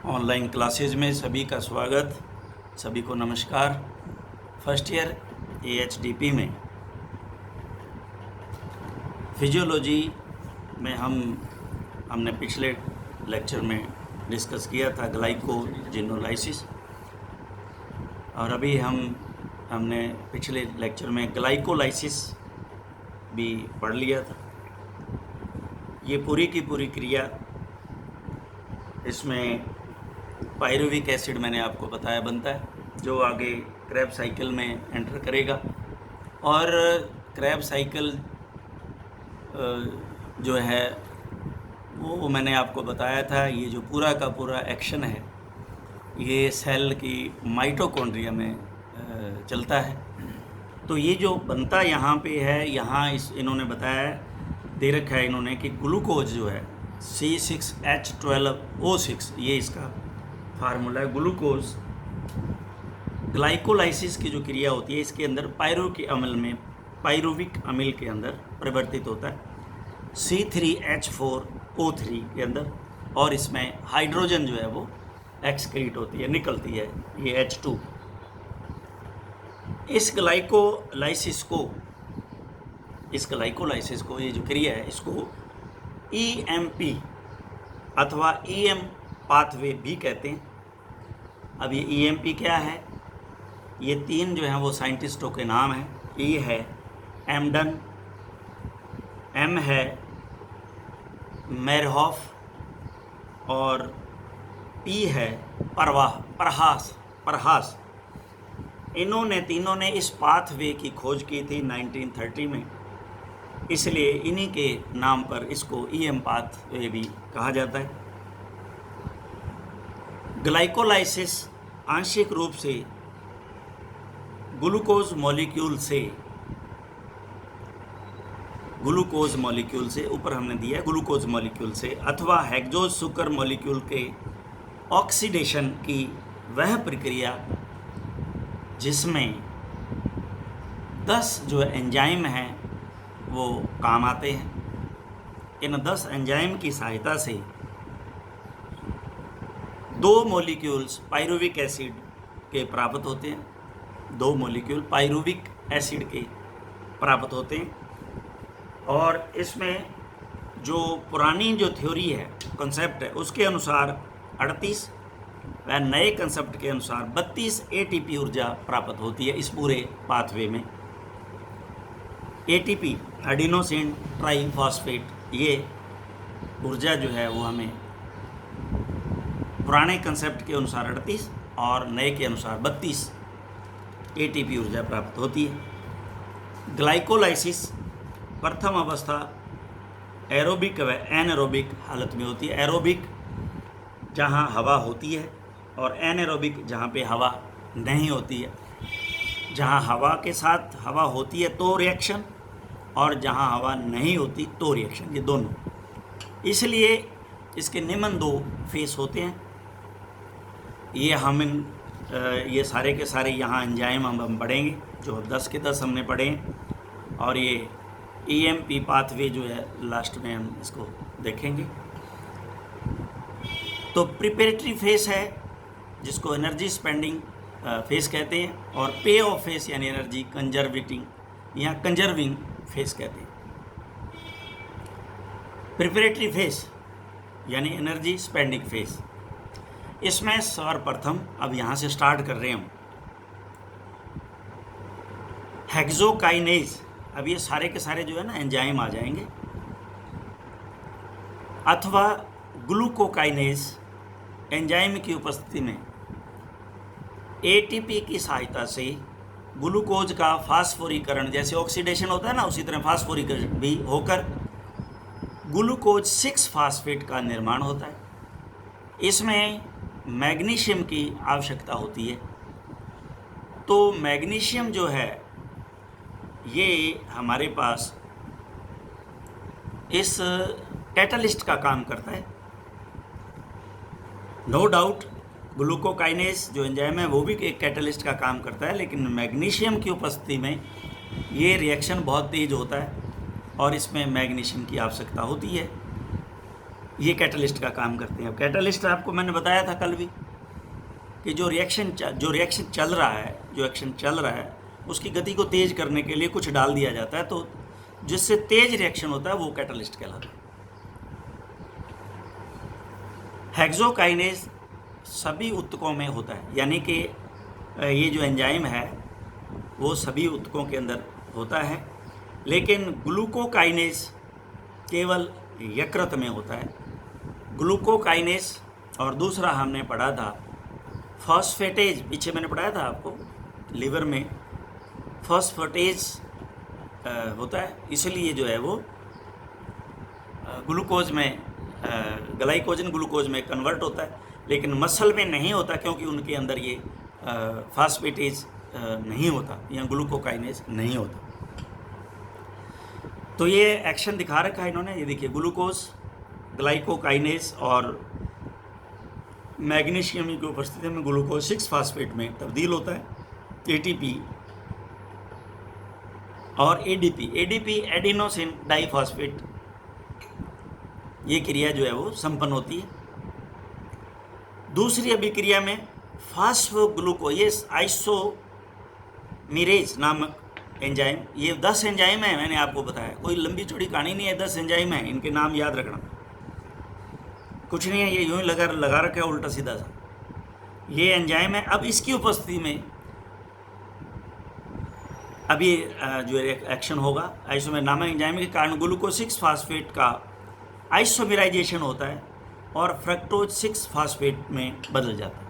Online classes में सभी का स्वागत। सभी को नमस्कार। फर्स्ट ईयर AHDP में फिजियोलॉजी में हमने पिछले लेक्चर में डिस्कस किया था ग्लाइकोजेनोलाइसिस, और अभी हमने पिछले लेक्चर में ग्लाइकोलाइसिस भी पढ़ लिया था। ये पूरी की पूरी क्रिया, इसमें पायरुविक एसिड मैंने आपको बताया बनता है, जो आगे क्रैब साइकिल में एंटर करेगा। और क्रैब साइकिल जो है वो मैंने आपको बताया था, ये जो पूरा का पूरा एक्शन है ये सेल की माइटोकॉन्ड्रिया में चलता है। तो ये जो बनता यहाँ पे है, यहाँ इन्होंने बताया, दे रखा है इन्होंने कि ग्लूकोज जो है C6H12O6, ये इसका फार्मूला है। ग्लूकोज ग्लाइकोलाइसिस की जो क्रिया होती है इसके अंदर पायरुविक अम्ल के अंदर परिवर्तित होता है C3H4O3 के अंदर, और इसमें हाइड्रोजन जो है वो एक्सक्रीट होती है, निकलती है, ये H2। इस ग्लाइकोलाइसिस को ये जो क्रिया है इसको EMP अथवा EM पाथवे भी कहते हैं। अब ये EMP क्या है? ये तीन जो हैं वो साइंटिस्टों के नाम हैं। E है एमडन, M है मेरहॉफ, और P है परहास। इन्होंने तीनों ने इस पाथवे की खोज की थी 1930 में, इसलिए इन्हीं के नाम पर इसको EM पाथवे भी कहा जाता है। ग्लाइकोलाइसिस आंशिक रूप से ग्लूकोज मॉलिक्यूल से ऊपर हमने दिया है, ग्लूकोज मॉलिक्यूल से अथवा हेक्सोज सुगर मॉलिक्यूल के ऑक्सीडेशन की वह प्रक्रिया जिसमें 10 जो एंजाइम हैं वो काम आते हैं। इन 10 एंजाइम की सहायता से 2 मॉलिक्यूल्स पायरुविक एसिड के प्राप्त होते हैं, 2 मॉलिक्यूल पायरुविक एसिड के प्राप्त होते हैं। और इसमें जो पुरानी जो थ्योरी है, कॉन्सेप्ट है, उसके अनुसार 38 व नए कंसेप्ट के अनुसार 32 ATP ऊर्जा प्राप्त होती है इस पूरे पाथवे में। ATP एडिनोसिन ट्राइफॉस्फेट, ये ऊर्जा जो है वो हमें पुराने कंसेप्ट के अनुसार 38 और नए के अनुसार 32 ATP ऊर्जा प्राप्त होती है। ग्लाइकोलाइसिस प्रथम अवस्था एरोबिक व एनारोबिक हालत में होती है। एरोबिक जहाँ हवा होती है, और एनारोबिक जहाँ पे हवा नहीं होती है। जहाँ हवा के साथ हवा होती है तो रिएक्शन, और जहाँ हवा नहीं होती तो रिएक्शन, ये दोनों। इसलिए इसके निम्न 2 फेस होते हैं। ये सारे के सारे यहाँ एंजाइम हम पढ़ेंगे, जो 10 के 10 हमने पढ़े हैं, और ये EMP पाथवे जो है लास्ट में हम इसको देखेंगे। तो प्रिपरेटरी फेस है जिसको एनर्जी स्पेंडिंग फेस कहते हैं, और पे ऑफ फेस यानी एनर्जी कंजर्विंग फेस कहते हैं। प्रिपरेटरी फेस यानी एनर्जी स्पेंडिंग फेस, इसमें सर्वप्रथम अब यहाँ से स्टार्ट कर रहे हैं हम हेक्सोकाइनेज। अब ये सारे के सारे जो है ना एंजाइम आ जाएंगे, अथवा ग्लूकोकाइनेज एंजाइम की उपस्थिति में ATP की सहायता से ग्लूकोज का फास्फोरीकरण, जैसे ऑक्सीडेशन होता है ना, उसी तरह फास्फोरीकरण भी होकर ग्लूकोज 6 फास्फेट का निर्माण होता है। इसमें मैग्नीशियम की आवश्यकता होती है। तो मैग्नीशियम जो है ये हमारे पास इस कैटलिस्ट का काम करता है। नो डाउट ग्लूकोकाइनेज जो एंजाइम है वो भी एक कैटलिस्ट का काम करता है, लेकिन मैग्नीशियम की उपस्थिति में ये रिएक्शन बहुत तेज होता है और इसमें मैग्नीशियम की आवश्यकता होती है। ये कैटलिस्ट का काम करते हैं। अब कैटलिस्ट आपको मैंने बताया था कल भी कि जो रिएक्शन चल रहा है, जो एक्शन चल रहा है, उसकी गति को तेज करने के लिए कुछ डाल दिया जाता है, तो जिससे तेज रिएक्शन होता है वो कैटलिस्ट कहलाता है। हेक्सोकाइनेज सभी उत्तकों में होता है, यानी कि ये जो एंजाइम है वो सभी उत्तकों के अंदर होता है, लेकिन ग्लूकोकाइनेज केवल यकृत में होता है। ग्लूकोकाइनेज और दूसरा हमने पढ़ा था फॉस्फेटेज, पीछे मैंने पढ़ाया था आपको, लीवर में फॉस्फेटेज होता है, इसलिए जो है वो ग्लूकोज में ग्लाइकोजन ग्लूकोज में कन्वर्ट होता है, लेकिन मसल में नहीं होता क्योंकि उनके अंदर ये फॉस्फेटेज नहीं होता या ग्लूकोकाइनेज नहीं होता। तो ये एक्शन दिखा रखा है इन्होंने, ये देखिए ग्लूकोज ग्लाइकोकाइनेज और मैग्नीशियम की उपस्थिति में ग्लूकोज 6 फास्फेट में तब्दील होता है, एटीपी और एडीपी एडिनोसिन डाइफॉस्फेट, ये क्रिया जो है वो संपन्न होती है। दूसरी अभिक्रिया में फास्फोग्लूकोज आइसोमेरेज नामक एंजाइम, ये 10 एंजाइम है, मैंने आपको बताया, कोई लंबी चौड़ी कहानी नहीं है, 10 एंजाइम है, इनके नाम याद रखना, कुछ नहीं है, ये यूं ही लगा रखा है उल्टा सीधा सा, ये एंजाइम है। अब इसकी उपस्थिति में अभी जो एक्शन होगा आइसोमेर नामक एंजाइम के कारण ग्लूकोज 6 फास्फेट का आइसोमेराइजेशन होता है और फ्रक्टोज 6 फास्फेट में बदल जाता है।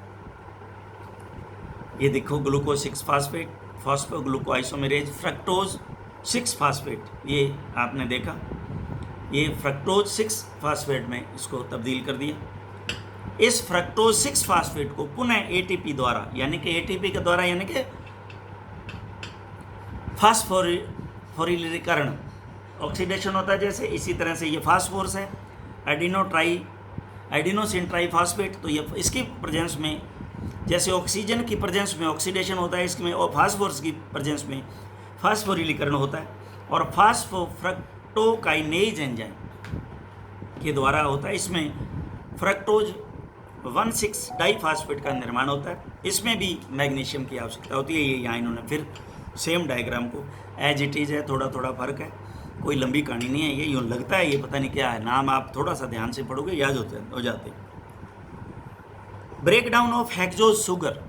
ये देखो glucose 6 phosphate, phosphoglucoisomerase, fructose 6 phosphate, ये आपने देखा, ये फ्रक्टोज 6 फास्फेट में इसको तब्दील कर दिया। इस फ्रक्टोज 6 फास्फेट को पुनः एटीपी द्वारा, यानी कि एटीपी के द्वारा, यानी कि फास्फोरिलीकरण, ऑक्सीडेशन होता है जैसे, इसी तरह से ये फास्फोरस है, एडिनोसिन ट्राइफॉस्फेट, तो ये इसकी प्रेजेंस में, जैसे ऑक्सीजन की प्रेजेंस में ऑक्सीडेशन होता है, इसमें और फास्फोरस की प्रेजेंस में फास्फोरिलीकरण होता है, और फास्फोफ्रक्टोकाइनेज एंजाइम के द्वारा होता है। इसमें फ्रक्टोज 1,6 डाइफॉस्फेट का निर्माण होता है, इसमें भी मैग्नीशियम की आवश्यकता होती है। ये यहाँ इन्होंने फिर सेम डायग्राम को एज इट इज़ है, थोड़ा थोड़ा फर्क है, कोई लंबी कहानी नहीं है, ये यूँ लगता है ये पता नहीं क्या है, नाम आप थोड़ा सा ध्यान से पढ़ोगे याद हो जाते हैं। ब्रेकडाउन ऑफ हेक्सोज शुगर,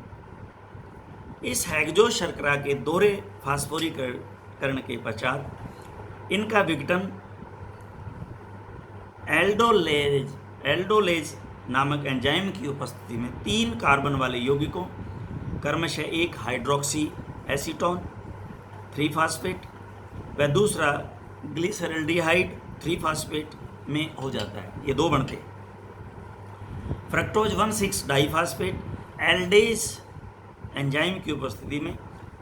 इस हेक्सोज शर्करा के दोहरे फास्फोरीकरण के पश्चात इनका विघटन एल्डोलेज नामक एंजाइम की उपस्थिति में 3 कार्बन वाले यौगिकों क्रमशः एक हाइड्रोक्सी एसीटोन 3 फास्फेट व दूसरा ग्लिसरल्डिहाइड 3 फास्फेट में हो जाता है, ये 2 बनते हैं। फ्रक्टोज 1,6 डाइफॉस्फेट एल्डेज एंजाइम की उपस्थिति में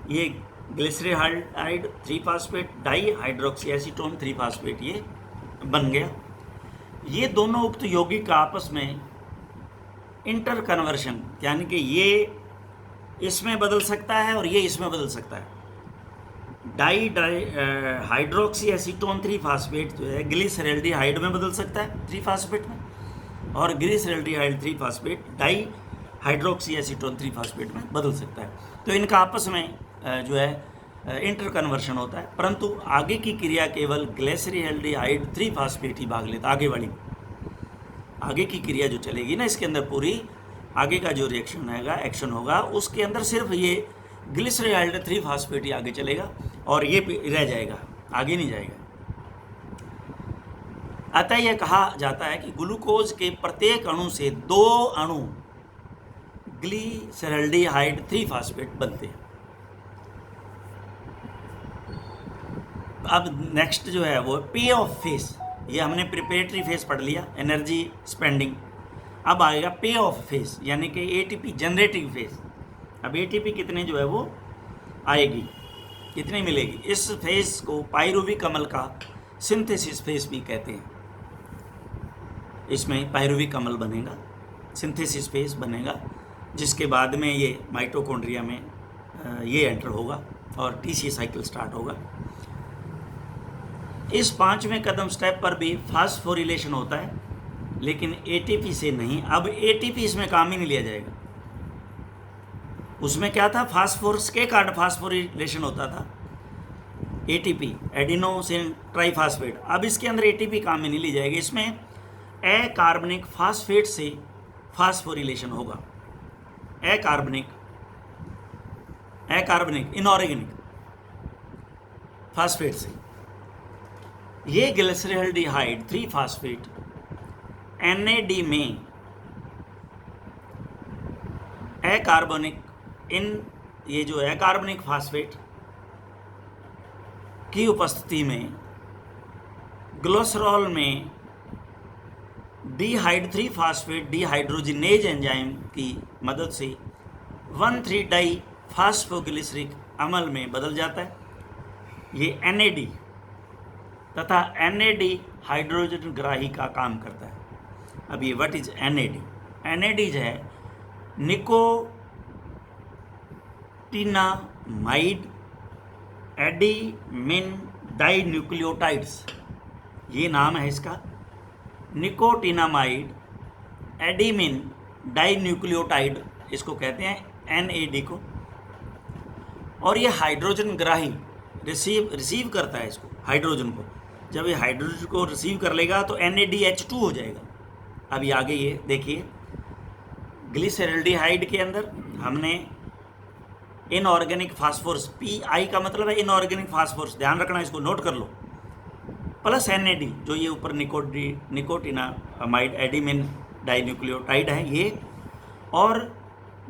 ये glyceraldehyde 3 phosphate di hydroxy acetone 3 phosphate ये बन गया। ये दोनों उक्त यौगिक आपस में इंटर कन्वर्शन, यानी कि ये इसमें बदल सकता है और ये इसमें बदल सकता है। डाई हाइड्रोक्सी एसीटोन 3 फास्फेट जो है ग्लिसरल्डिहाइड में बदल सकता है 3 फास्फेट में, और glyceraldehyde 3 phosphate di hydroxy acetone 3 phosphate में बदल सकता है। तो इनका आपस में जो है इंटर कन्वर्शन होता है, परंतु आगे की क्रिया केवल ग्लिसरल्डिहाइड 3 फास्फेट ही भाग लेता, आगे की क्रिया जो चलेगी ना इसके अंदर, पूरी आगे का जो रिएक्शन आएगा, एक्शन होगा, उसके अंदर सिर्फ ये ग्लिसरल्डिहाइड 3 फास्फेट ही आगे चलेगा और ये रह जाएगा, आगे नहीं जाएगा। अतः यह कहा जाता है कि ग्लूकोज के प्रत्येक अणु से 2 अणु ग्लिसरल्डिहाइड 3 फास्फेट बनते हैं। अब नेक्स्ट जो है वो पे ऑफ फेज, ये हमने प्रिपरेटरी फेज पढ़ लिया, एनर्जी स्पेंडिंग। अब आएगा पे ऑफ फेज, यानी कि एटीपी जनरेटिंग फेज। अब एटीपी कितने जो है वो आएगी, कितनी मिलेगी, इस फेज को पाइरुवी कमल का सिंथेसिस फेज भी कहते हैं। इसमें पाइरुवी कमल बनेगा, सिंथेसिस फेज बनेगा, जिसके बाद में ये माइटोकॉन्ड्रिया में ये एंटर होगा और टीसी साइकिल स्टार्ट होगा। इस 5वें कदम स्टेप पर भी फास्फोरिलेशन होता है, लेकिन एटीपी से नहीं। अब एटीपी इसमें काम ही नहीं लिया जाएगा। उसमें क्या था, फास्फोरस के कार्ड फास्फोरिलेशन होता था, एटीपी एडिनोसिन ट्राइफास्फेट। अब इसके अंदर एटीपी काम में नहीं ली जाएगी, इसमें अकार्बनिक फास्फेट से फास्फोरिलेशन होगा। अकार्बनिक इनऑर्गेनिक फास्फेट से। ये ग्लिसरॉल्डिहाइड 3 फास्फेट NAD में ये जो अकार्बनिक फास्फेट की उपस्थिति में ग्लिसरॉल में डिहाइड 3 फास्फेट डिहाइड्रोजिनेज एंजाइम की मदद से 1,3-डाई फास्फोग्लिसरिक अम्ल में बदल जाता है। ये NAD तथा NAD हाइड्रोजन ग्राही का काम करता है। अब ये व्हाट इज NAD? NAD है निकोटिनामाइड एडिमिन डाइन्यूक्लियोटाइड्स, ये नाम है इसका, निकोटिनामाइड एडिमिन डाइन्यूक्लियोटाइड, इसको कहते हैं NAD को। और ये हाइड्रोजन ग्राही रिसीव करता है इसको, हाइड्रोजन को। जब ये हाइड्रोजन को रिसीव कर लेगा तो NADH2 हो जाएगा। अभी आगे ये देखिए, ग्लिसरॉल्डिहाइड के अंदर हमने इनऑर्गेनिक फास्फोरस, PI का मतलब है इनऑर्गेनिक फास्फोरस, ध्यान रखना, इसको नोट कर लो, प्लस NAD जो ये ऊपर निकोटिनामाइड एडिमिन डाइन्यूक्लियोटाइड है ये, और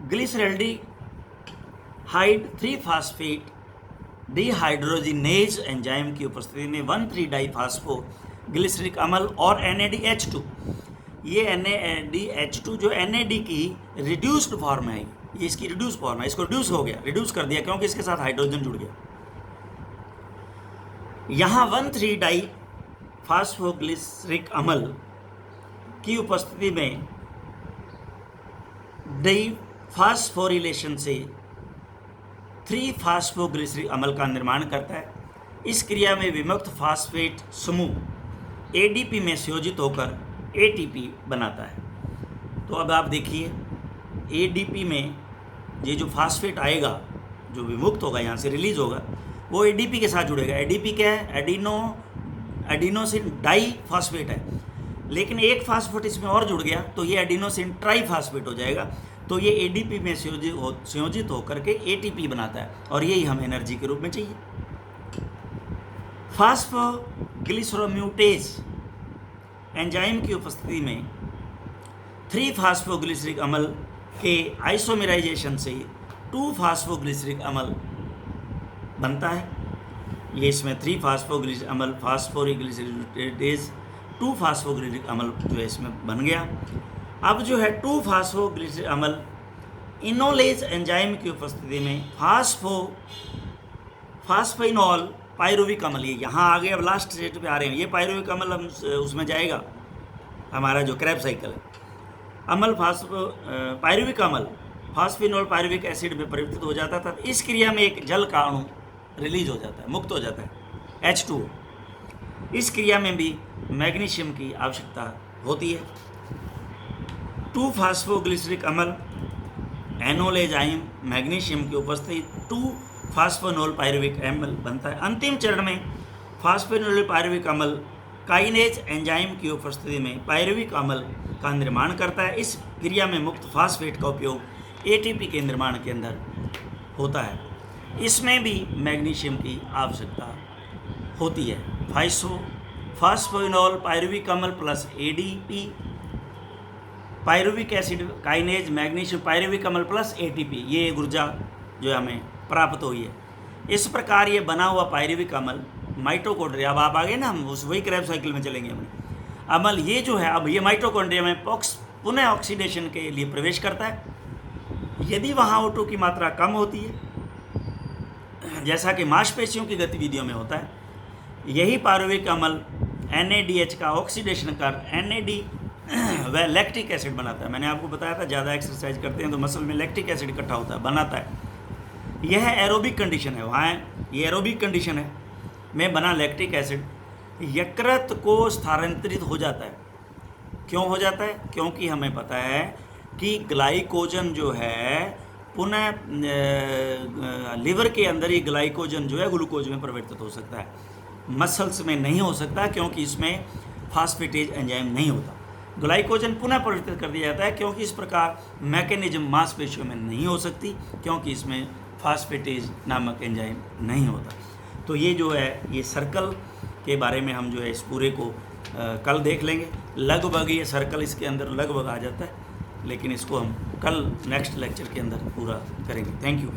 ग्लिसरॉल्डिहाइड 3 फास्फेट डिहाइड्रोजिनेज एंजाइम की उपस्थिति में 1,3-डाई फास्फोग्लिसरिक अम्ल और NADH2। ये NADH2 जो NAD की रिड्यूस्ड फॉर्म है, ये इसकी रिड्यूस फॉर्म है, इसको रिड्यूस कर दिया क्योंकि इसके साथ हाइड्रोजन जुड़ गया। यहाँ 1,3-डाई फास्फोग्लिसरिक अम्ल की उपस्थिति में डिफास्फोरिलेशन से 3 फास्फोग्लिसरिक अम्ल का निर्माण करता है। इस क्रिया में विमुक्त फास्फेट समूह ADP में संयोजित होकर ATP बनाता है। तो अब आप देखिए, ADP में ये जो फास्फेट आएगा, जो विमुक्त होगा, यहाँ से रिलीज होगा, वो ADP के साथ जुड़ेगा। ADP क्या है? एडिनोसिन डाई फास्फेट है, लेकिन एक फास्फेट इसमें और जुड़ गया तो ये एडिनोसिन ट्राइफास्फेट हो जाएगा। तो ये ADP में संयोजित होकर के ATP बनाता है, और यही हमें एनर्जी के रूप में चाहिए। फास्फोग्लिसरोम्यूटेज एंजाइम की उपस्थिति में 3 फास्फोग्लिसरिक अम्ल के आइसोमेराइजेशन से 2 फास्फोग्लिसरिक अम्ल बनता है। ये इसमें 3 फास्फोग्लिसरिक अम्ल फास्फोग्लिसरेटेज 2 फास्फोग्लिसरिक अम्ल जो है इसमें बन गया। अब जो है 2 फास्फोग्लिसरिक अम्ल इनोलेज एंजाइम की उपस्थिति में फास्फेनॉल पायरुविक अम्ल, ये यहाँ आ गए, अब लास्ट स्टेज पे आ रहे हैं। ये पायरुविक अम्ल हम उसमें जाएगा, हमारा जो क्रैब साइकिल है। पायरुविक अम्ल फास्फेनॉल पायरुविक एसिड में परिवर्तित हो जाता था। इस क्रिया में एक जल का अणु रिलीज हो जाता है, मुक्त हो जाता है, H2। इस क्रिया में भी मैग्नीशियम की आवश्यकता होती है। 2 फास्फोग्लिसरिक अम्ल एनोलेजाइम मैग्नीशियम की उपस्थिति 2 फास्फेनॉल पायरुविक अम्ल बनता है। अंतिम चरण में फास्फेनॉल पायरुविक अम्ल काइनेज एंजाइम की उपस्थिति में पायरुविक अम्ल का निर्माण करता है। इस क्रिया में मुक्त फास्फेट का उपयोग ATP के निर्माण के अंदर होता है। इसमें भी मैग्नीशियम की आवश्यकता होती है। फास्फेनॉल पायरुविक अम्ल plus ADP, pyruvic acid kinase magnesium pyruvic अम्ल प्लस ATP, ये ऊर्जा जो हमें प्राप्त हुई है। इस प्रकार ये बना हुआ पायरुविक अम्ल माइटोकॉन्ड्रिया, अब आप आगे ना हम वही क्रैब साइकिल में चलेंगे अपने अम्ल, ये जो है अब ये माइटोकॉन्ड्रिया में पुनः ऑक्सीडेशन के लिए प्रवेश करता है। यदि वहाँ O2 की मात्रा कम होती है, जैसा कि मांसपेशियों की गतिविधियों में होता है, यही पायरुविक अम्ल NADH का ऑक्सीडेशन कर NAD वह लैक्टिक एसिड बनाता है। मैंने आपको बताया था, ज़्यादा एक्सरसाइज करते हैं तो मसल में लैक्टिक एसिड इकट्ठा होता है, बनाता है। यह एरोबिक कंडीशन है, वहाँ ये एरोबिक कंडीशन है में बना लैक्टिक एसिड यकृत को स्थानांतरित हो जाता है क्यों हो जाता है? क्योंकि हमें पता है कि ग्लाइकोजन जो है पुनः लिवर के अंदर ही ग्लाइकोजन जो है ग्लूकोज में परिवर्तित हो सकता है, मसल्स में नहीं हो सकता क्योंकि इसमें फास्फेटेज एंजाइम नहीं होता। ग्लाइकोजन पुनः परिवर्तित कर दिया जाता है क्योंकि इस प्रकार मैकेनिज्म मांसपेशियों में नहीं हो सकती क्योंकि इसमें फास्फेटेज नामक एंजाइम नहीं होता। तो ये जो है ये सर्कल के बारे में हम जो है इस पूरे को कल देख लेंगे। लगभग ये सर्कल इसके अंदर लगभग आ जाता है, लेकिन इसको हम कल नेक्स्ट लेक्चर के अंदर पूरा करेंगे। Thank you.